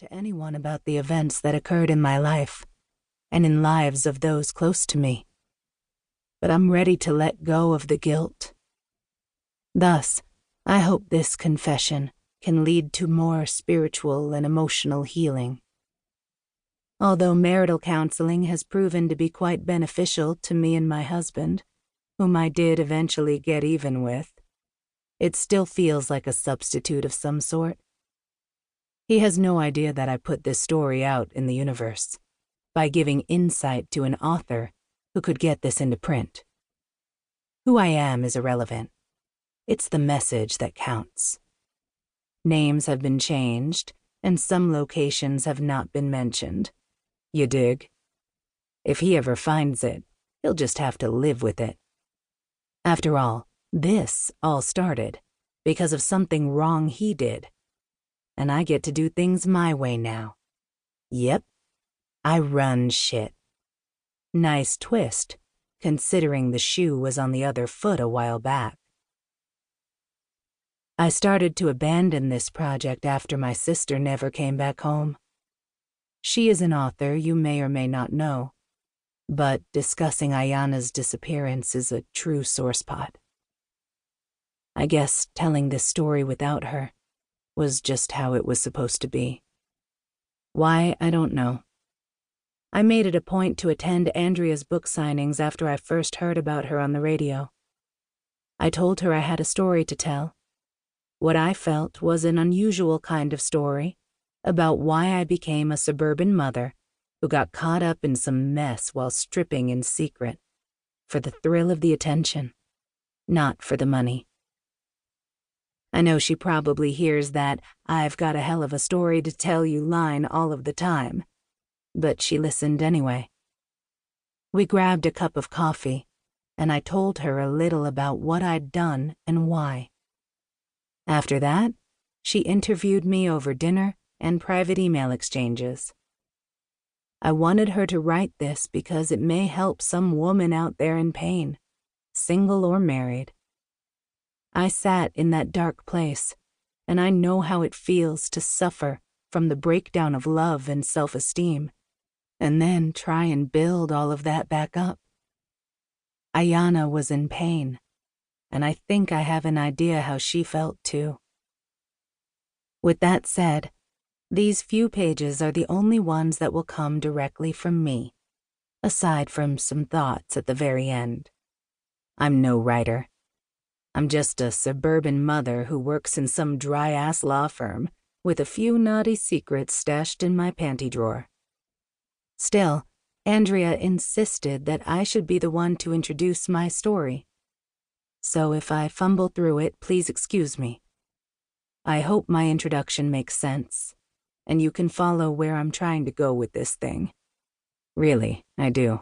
to anyone about the events that occurred in my life and in lives of those close to me. But I'm ready to let go of the guilt. Thus, I hope this confession can lead to more spiritual and emotional healing. Although marital counseling has proven to be quite beneficial to me and my husband, whom I did eventually get even with, it still feels like a substitute of some sort. He has no idea that I put this story out in the universe by giving insight to an author who could get this into print. Who I am is irrelevant. It's the message that counts. Names have been changed, and some locations have not been mentioned. You dig? If he ever finds it, he'll just have to live with it. After all, this all started because of something wrong he did. And I get to do things my way now. Yep, I run shit. Nice twist, considering the shoe was on the other foot a while back. I started to abandon this project after my sister never came back home. She is an author you may or may not know, but discussing Ayana's disappearance is a true sore spot. I guess telling this story without her was just how it was supposed to be. Why, I don't know. I made it a point to attend Andrea's book signings after I first heard about her on the radio. I told her I had a story to tell. What I felt was an unusual kind of story about why I became a suburban mother who got caught up in some mess while stripping in secret, for the thrill of the attention, not for the money. I know she probably hears that "I've got a hell of a story to tell you" line all of the time, but she listened anyway. We grabbed a cup of coffee, and I told her a little about what I'd done and why. After that, she interviewed me over dinner and private email exchanges. I wanted her to write this because it may help some woman out there in pain, single or married. I sat in that dark place, and I know how it feels to suffer from the breakdown of love and self-esteem, and then try and build all of that back up. Ayana was in pain, and I think I have an idea how she felt too. With that said, these few pages are the only ones that will come directly from me, aside from some thoughts at the very end. I'm no writer. I'm just a suburban mother who works in some dry-ass law firm with a few naughty secrets stashed in my panty drawer. Still, Andrea insisted that I should be the one to introduce my story. So if I fumble through it, please excuse me. I hope my introduction makes sense, and you can follow where I'm trying to go with this thing. Really, I do.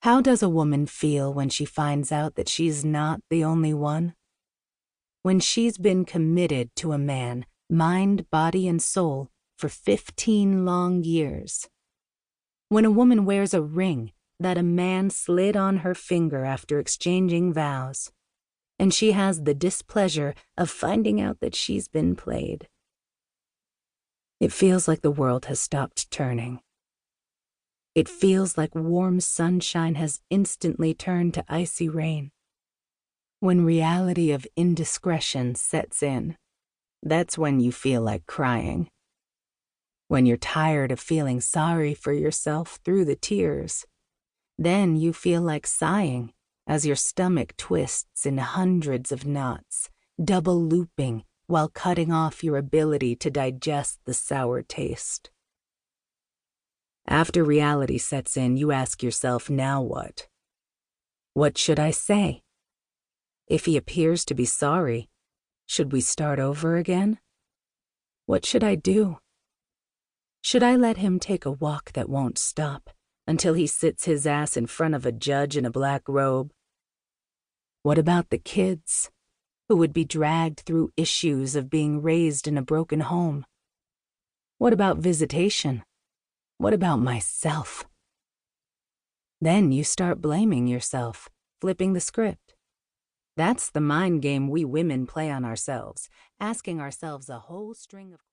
How does a woman feel when she finds out that she's not the only one? When she's been committed to a man, mind, body, and soul, for 15 long years. When a woman wears a ring that a man slid on her finger after exchanging vows, and she has the displeasure of finding out that she's been played. It feels like the world has stopped turning. It feels like warm sunshine has instantly turned to icy rain. When reality of indiscretion sets in, that's when you feel like crying. When you're tired of feeling sorry for yourself through the tears, then you feel like sighing as your stomach twists in hundreds of knots, double looping while cutting off your ability to digest the sour taste. After reality sets in, you ask yourself, now what? What should I say? If he appears to be sorry, should we start over again? What should I do? Should I let him take a walk that won't stop until he sits his ass in front of a judge in a black robe? What about the kids who would be dragged through issues of being raised in a broken home? What about visitation? What about myself? Then you start blaming yourself, flipping the script. That's the mind game we women play on ourselves, asking ourselves a whole string of